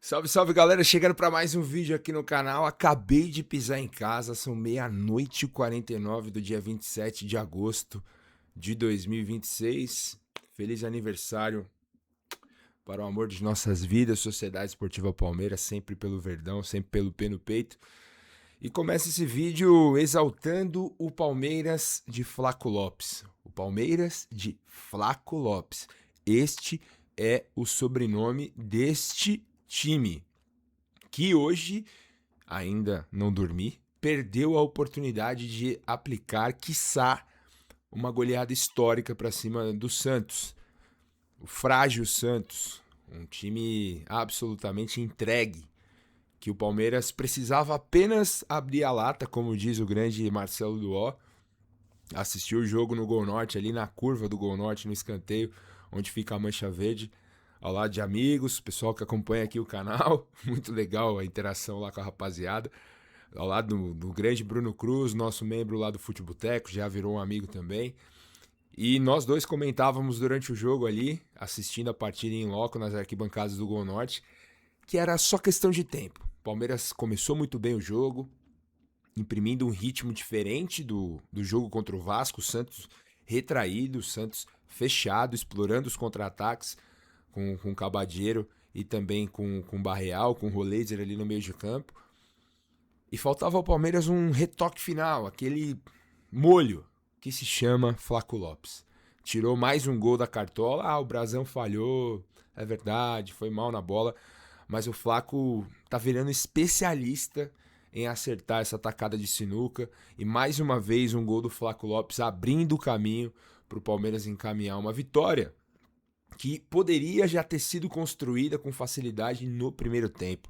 Salve, salve galera, chegando para mais um vídeo aqui no canal. Acabei de pisar em casa, são meia-noite e 49 do dia 27 de agosto de 2026. Feliz aniversário para o amor de nossas vidas, Sociedade Esportiva Palmeiras, sempre pelo Verdão, sempre pelo pé no peito. E começa esse vídeo exaltando o Palmeiras de Flaco Lopes. O Palmeiras de Flaco Lopes. Este é o sobrenome deste time, que hoje, ainda não dormi, perdeu a oportunidade de aplicar, quiçá, uma goleada histórica para cima do Santos. O frágil Santos, um time absolutamente entregue, que o Palmeiras precisava apenas abrir a lata, como diz o grande Marcelo Duó, assistiu o jogo no Gol Norte, ali na curva do Gol Norte, no escanteio, onde fica a mancha verde, ao lado de amigos, pessoal que acompanha aqui o canal, muito legal a interação lá com a rapaziada, ao lado do grande Bruno Cruz, nosso membro lá do Futeboteco, já virou um amigo também, e nós dois comentávamos durante o jogo ali, assistindo a partida em loco nas arquibancadas do Gol Norte, que era só questão de tempo. O Palmeiras começou muito bem o jogo, imprimindo um ritmo diferente do jogo contra o Vasco, o Santos retraído, o Santos fechado, explorando os contra-ataques com o Cabadeiro e também com o Barreal, com o Roleiser ali no meio de campo. E faltava ao Palmeiras um retoque final, aquele molho que se chama Flaco Lopes. Tirou mais um gol da cartola, o Brasão falhou, é verdade, foi mal na bola, mas o Flaco tá virando especialista em acertar essa tacada de sinuca, e mais uma vez um gol do Flaco Lopes abrindo o caminho para o Palmeiras encaminhar uma vitória que poderia já ter sido construída com facilidade no primeiro tempo.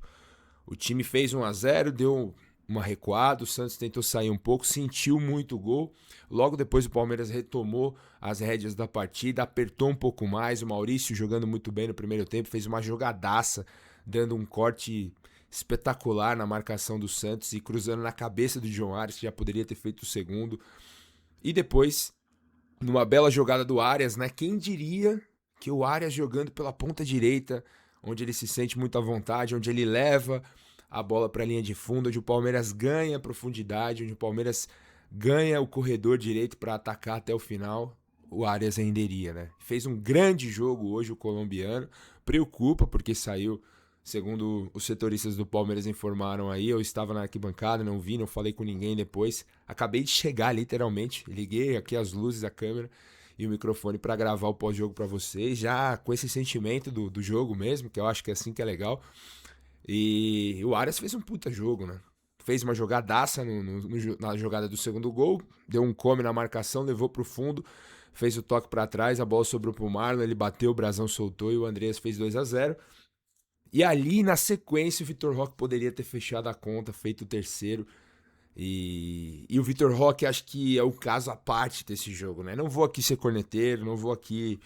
O time fez 1-0, deu uma recuada, o Santos tentou sair um pouco, sentiu muito o gol. Logo depois o Palmeiras retomou as rédeas da partida, apertou um pouco mais, o Maurício jogando muito bem no primeiro tempo, fez uma jogadaça, dando um corte espetacular na marcação do Santos e cruzando na cabeça do João Arias, que já poderia ter feito o segundo. E depois, numa bela jogada do Arias, né? Quem diria que o Arias jogando pela ponta direita, onde ele se sente muito à vontade, onde ele leva a bola para a linha de fundo, onde o Palmeiras ganha profundidade, onde o Palmeiras ganha o corredor direito para atacar até o final, o Arias renderia, né? Fez um grande jogo hoje o colombiano, preocupa porque saiu, segundo os setoristas do Palmeiras informaram aí, eu estava na arquibancada, não vi, não falei com ninguém depois, acabei de chegar literalmente, liguei aqui as luzes da câmera e o microfone para gravar o pós-jogo para vocês, já com esse sentimento do jogo mesmo, que eu acho que é assim que é legal. E o Arias fez um puta jogo, né? Fez uma jogadaça na jogada do segundo gol, deu um come na marcação, levou pro fundo, fez o toque para trás, a bola sobrou pro Marlon, ele bateu, o Brasão soltou e o Andreas fez 2-0. E ali, na sequência, o Vitor Roque poderia ter fechado a conta, feito o terceiro. E o Vitor Roque acho que é o caso à parte desse jogo, né? Não vou aqui ser corneteiro, não vou aqui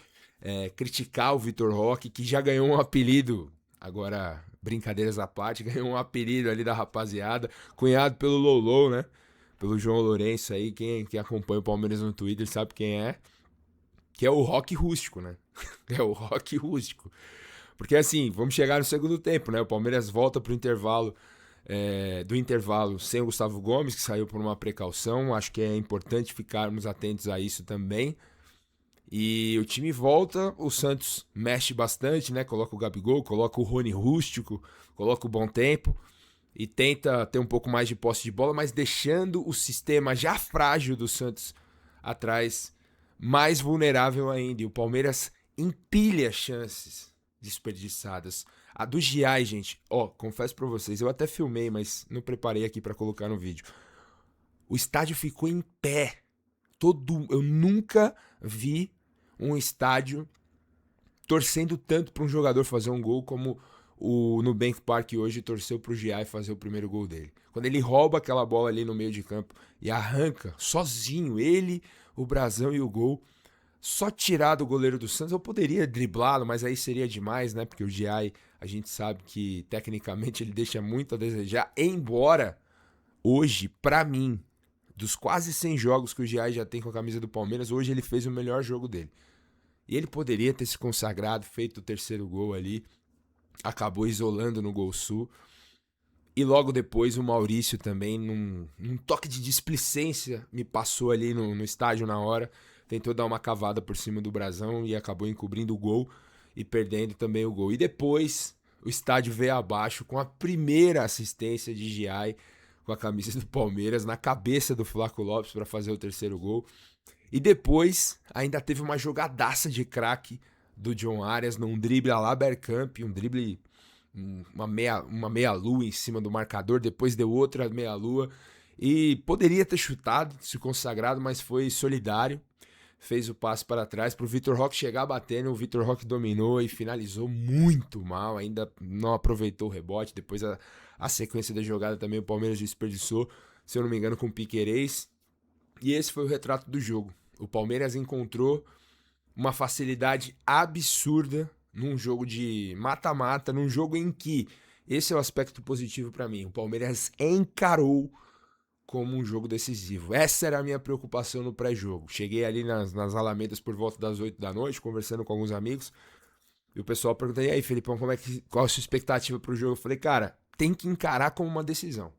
criticar o Vitor Roque, que já ganhou um apelido, agora brincadeiras à parte, ganhou um apelido ali da rapaziada, cunhado pelo Lolo, né? Pelo João Lourenço aí, quem acompanha o Palmeiras no Twitter sabe quem é, que é o Roque Rústico, né? É o Roque Rústico. Porque assim, vamos chegar no segundo tempo, né? O Palmeiras volta pro intervalo, do intervalo sem o Gustavo Gomes, que saiu por uma precaução. Acho que é importante ficarmos atentos a isso também. E o time volta, o Santos mexe bastante, né? Coloca o Gabigol, coloca o Rony Rústico, coloca o Bom Tempo e tenta ter um pouco mais de posse de bola, mas deixando o sistema já frágil do Santos atrás mais vulnerável ainda. E o Palmeiras empilha chances desperdiçadas. A do Giai, gente, confesso pra vocês, eu até filmei, mas não preparei aqui pra colocar no vídeo. O estádio ficou em pé. Eu nunca vi um estádio torcendo tanto pra um jogador fazer um gol como o Nubank Park hoje torceu pro Giai fazer o primeiro gol dele. Quando ele rouba aquela bola ali no meio de campo e arranca sozinho, ele, o Brasão e o gol, só tirar do goleiro do Santos, eu poderia driblá-lo, mas aí seria demais, né? Porque o Giai, a gente sabe que tecnicamente ele deixa muito a desejar, embora hoje, pra mim, dos quase 100 jogos que o Giai já tem com a camisa do Palmeiras, hoje ele fez o melhor jogo dele. E ele poderia ter se consagrado, feito o terceiro gol ali, acabou isolando no Gol Sul. E logo depois o Maurício também, num toque de displicência, me passou ali no estádio na hora, tentou dar uma cavada por cima do brasão e acabou encobrindo o gol e perdendo também o gol. E depois o estádio veio abaixo com a primeira assistência de Giai com a camisa do Palmeiras na cabeça do Flaco Lopes para fazer o terceiro gol. E depois ainda teve uma jogadaça de craque do John Arias num drible à la Bergkamp, um drible, uma meia-lua em cima do marcador, depois deu outra meia-lua e poderia ter chutado, se consagrado, mas foi solidário, fez o passe para trás para o Vitor Roque chegar batendo, o Vitor Roque dominou e finalizou muito mal, ainda não aproveitou o rebote, depois a sequência da jogada também o Palmeiras desperdiçou, se eu não me engano, com o Piquerez, e esse foi o retrato do jogo. O Palmeiras encontrou uma facilidade absurda num jogo de mata-mata, num jogo em que, esse é o aspecto positivo para mim, o Palmeiras encarou como um jogo decisivo. Essa era a minha preocupação no pré-jogo. Cheguei ali nas Alamedas por volta das 8 da noite, conversando com alguns amigos, e o pessoal perguntou, e aí, Felipão, qual a sua expectativa pro jogo? Eu falei, cara, tem que encarar como uma decisão.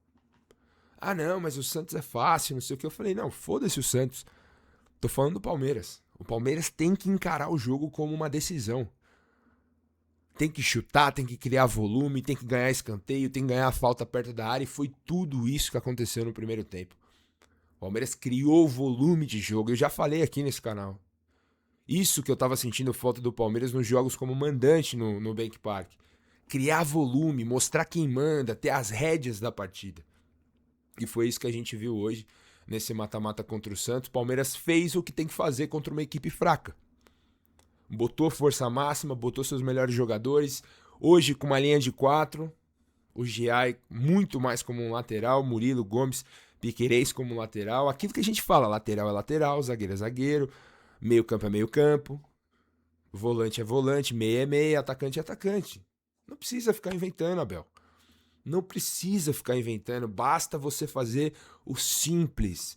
Ah, não, mas o Santos é fácil, não sei o que. Eu falei, não, foda-se o Santos. Tô falando do Palmeiras. O Palmeiras tem que encarar o jogo como uma decisão. Tem que chutar, tem que criar volume, tem que ganhar escanteio, tem que ganhar a falta perto da área. E foi tudo isso que aconteceu no primeiro tempo. O Palmeiras criou volume de jogo. Eu já falei aqui nesse canal. Isso que eu tava sentindo falta do Palmeiras nos jogos como mandante no Bank Park. Criar volume, mostrar quem manda, ter as rédeas da partida. E foi isso que a gente viu hoje nesse mata-mata contra o Santos. O Palmeiras fez o que tem que fazer contra uma equipe fraca. Botou força máxima, botou seus melhores jogadores. Hoje, com uma linha de 4, o Giai muito mais como um lateral, Murilo, Gomes, Piquerez como lateral. Aquilo que a gente fala, lateral é lateral, zagueiro é zagueiro, meio campo é meio campo, volante é volante, meia é meia, atacante é atacante. Não precisa ficar inventando, Abel. Não precisa ficar inventando, basta você fazer o simples.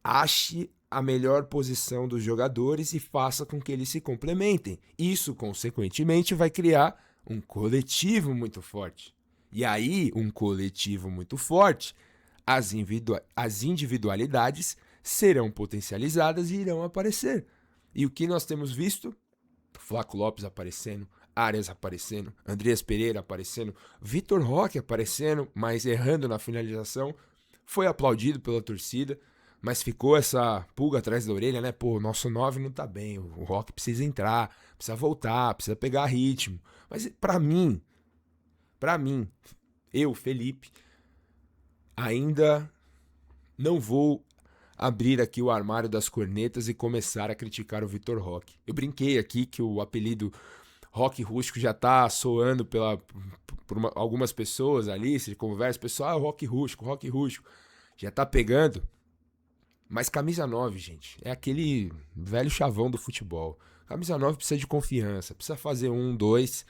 Ache a melhor posição dos jogadores e faça com que eles se complementem. Isso, consequentemente, vai criar um coletivo muito forte. E aí, um coletivo muito forte, as individualidades serão potencializadas e irão aparecer. E o que nós temos visto? Flaco Lopes aparecendo, Arias aparecendo, Andreas Pereira aparecendo, Vitor Roque aparecendo, mas errando na finalização. Foi aplaudido pela torcida, mas ficou essa pulga atrás da orelha, né? Pô, o nosso 9 não tá bem, o Roque precisa entrar, precisa voltar, precisa pegar ritmo. Mas pra mim, eu, Felipe, ainda não vou abrir aqui o armário das cornetas e começar a criticar o Vitor Roque. Eu brinquei aqui que o apelido Roque Rústico já tá soando por algumas pessoas ali, se conversa, pessoal, Roque Rústico, já tá pegando. Mas camisa 9, gente, é aquele velho chavão do futebol. Camisa 9 precisa de confiança, precisa fazer 1, 2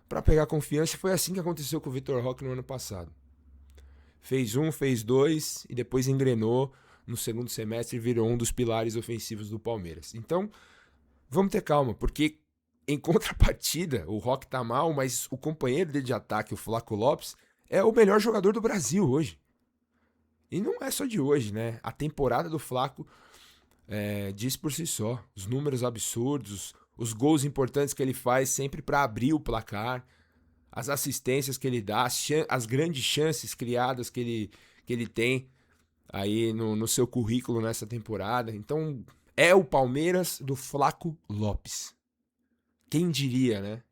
para pegar confiança. E foi assim que aconteceu com o Vitor Roque no ano passado. Fez 1, fez 2 e depois engrenou no segundo semestre e virou um dos pilares ofensivos do Palmeiras. Então, vamos ter calma, porque em contrapartida, o Roque tá mal, mas o companheiro dele de ataque, o Flaco Lopes, é o melhor jogador do Brasil hoje. E não é só de hoje, né? A temporada do Flaco diz por si só. Os números absurdos, os gols importantes que ele faz sempre para abrir o placar, as assistências que ele dá, as grandes chances criadas que ele tem aí no seu currículo nessa temporada. Então, é o Palmeiras do Flaco Lopes. Quem diria, né?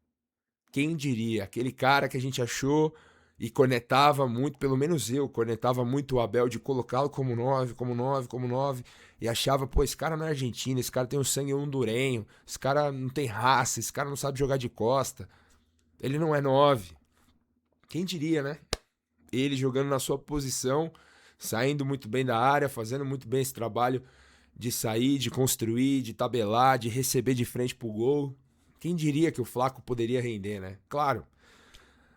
Quem diria? Aquele cara que a gente achou e cornetava muito, pelo menos eu, cornetava muito o Abel de colocá-lo como 9, e achava, pô, esse cara não é argentino, esse cara tem um sangue hondurenho, esse cara não tem raça, esse cara não sabe jogar de costa, ele não é 9. Quem diria, né? Ele jogando na sua posição, saindo muito bem da área, fazendo muito bem esse trabalho de sair, de construir, de tabelar, de receber de frente pro gol. Quem diria que o Flaco poderia render, né? Claro,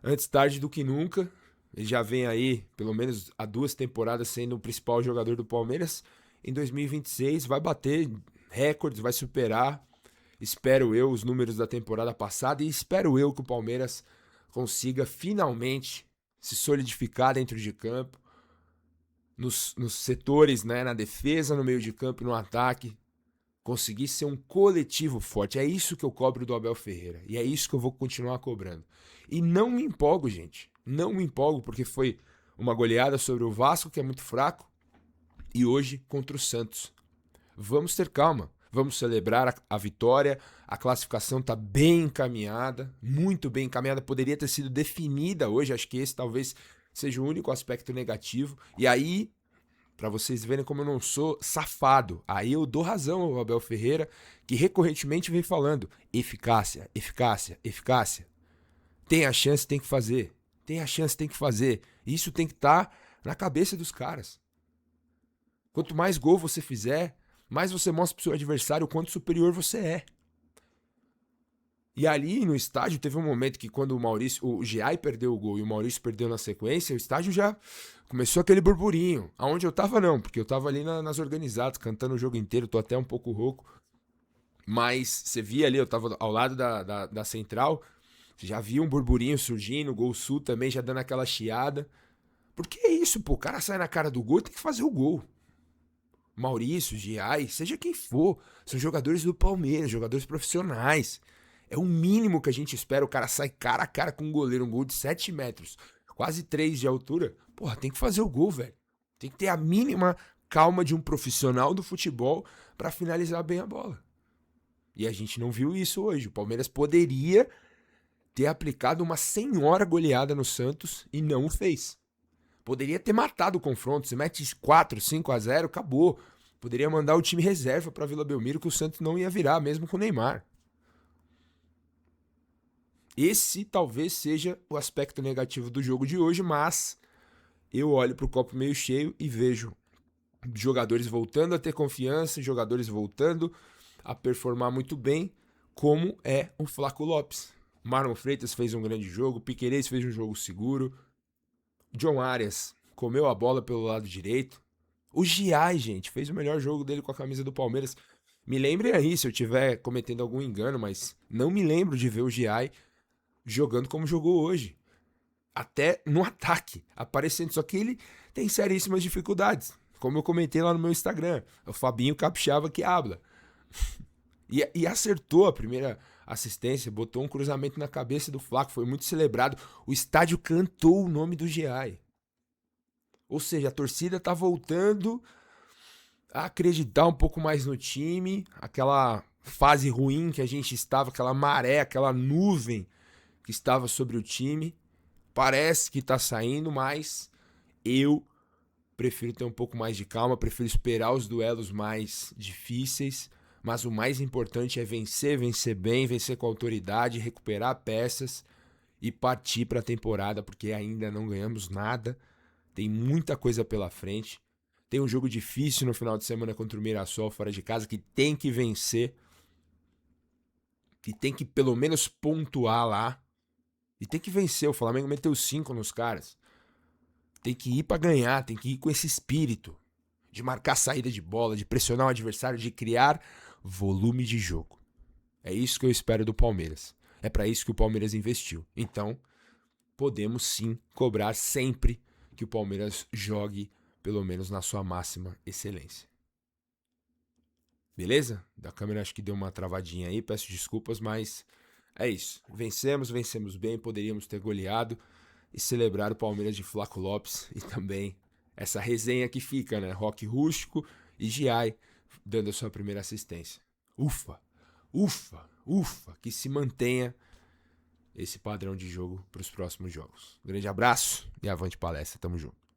antes tarde do que nunca. Ele já vem aí, pelo menos há 2 temporadas, sendo o principal jogador do Palmeiras. Em 2026 vai bater recordes, vai superar, espero eu, os números da temporada passada. E espero eu que o Palmeiras consiga finalmente se solidificar dentro de campo, nos setores, né, na defesa, no meio de campo e no ataque, conseguir ser um coletivo forte. É isso que eu cobro do Abel Ferreira. E é isso que eu vou continuar cobrando. E não me empolgo, gente. Não me empolgo, porque foi uma goleada sobre o Vasco, que é muito fraco, e hoje contra o Santos. Vamos ter calma. Vamos celebrar a vitória. A classificação está bem encaminhada, muito bem encaminhada. Poderia ter sido definida hoje. Acho que esse talvez seja o único aspecto negativo. E aí, para vocês verem como eu não sou safado, aí eu dou razão ao Abel Ferreira, que recorrentemente vem falando eficácia, eficácia, eficácia. Tem a chance, tem que fazer. Tem a chance, tem que fazer. Isso tem que estar na cabeça dos caras. Quanto mais gol você fizer, mais você mostra pro seu adversário o quanto superior você é. E ali no estádio teve um momento que quando o Giai perdeu o gol e o Maurício perdeu na sequência, o estádio já começou aquele burburinho. Aonde eu tava não, porque eu tava ali nas organizadas, cantando o jogo inteiro, tô até um pouco rouco. Mas você via ali, eu tava ao lado da central, já via um burburinho surgindo, o Gol Sul também já dando aquela chiada. Porque é isso, pô, o cara sai na cara do gol e tem que fazer o gol. Maurício, Giai, seja quem for, são jogadores do Palmeiras, jogadores profissionais. É o mínimo que a gente espera. O cara sai cara a cara com um goleiro, um gol de 7 metros, quase 3 de altura. Porra, tem que fazer o gol, velho. Tem que ter a mínima calma de um profissional do futebol pra finalizar bem a bola. E a gente não viu isso hoje. O Palmeiras poderia ter aplicado uma senhora goleada no Santos e não o fez. Poderia ter matado o confronto. Se mete 4, 5-0, acabou. Poderia mandar o time reserva pra Vila Belmiro que o Santos não ia virar, mesmo com o Neymar. Esse talvez seja o aspecto negativo do jogo de hoje, mas eu olho para o copo meio cheio e vejo jogadores voltando a ter confiança, jogadores voltando a performar muito bem, como é o Flaco Lopes. Marlon Freitas fez um grande jogo, Piquerez fez um jogo seguro, John Arias comeu a bola pelo lado direito, o Giai, gente, fez o melhor jogo dele com a camisa do Palmeiras. Me lembrem aí se eu estiver cometendo algum engano, mas não me lembro de ver o Giai jogando como jogou hoje. Até no ataque, aparecendo. Só que ele tem seríssimas dificuldades. Como eu comentei lá no meu Instagram. O Fabinho Capixaba que habla. E acertou a primeira assistência, botou um cruzamento na cabeça do Flaco, foi muito celebrado. O estádio cantou o nome do Giai. Ou seja, a torcida tá voltando a acreditar um pouco mais no time. Aquela fase ruim que a gente estava, aquela maré, aquela nuvem que estava sobre o time, parece que tá saindo, mas eu prefiro ter um pouco mais de calma, prefiro esperar os duelos mais difíceis, mas o mais importante é vencer, vencer bem, vencer com autoridade, recuperar peças e partir para a temporada, porque ainda não ganhamos nada, tem muita coisa pela frente, tem um jogo difícil no final de semana contra o Mirassol fora de casa, que tem que vencer, que tem que pelo menos pontuar lá. E tem que vencer, o Flamengo meteu 5 nos caras. Tem que ir pra ganhar, tem que ir com esse espírito de marcar saída de bola, de pressionar o adversário, de criar volume de jogo. É isso que eu espero do Palmeiras. É pra isso que o Palmeiras investiu. Então, podemos sim cobrar sempre que o Palmeiras jogue pelo menos na sua máxima excelência. Beleza? Da câmera acho que deu uma travadinha aí, peço desculpas, mas é isso. Vencemos bem, poderíamos ter goleado e celebrar o Palmeiras de Flaco Lopes e também essa resenha que fica, né? Roque Rústico e Giai dando a sua primeira assistência. Ufa, ufa, ufa, que se mantenha esse padrão de jogo para os próximos jogos. Grande abraço e avante palestra, tamo junto.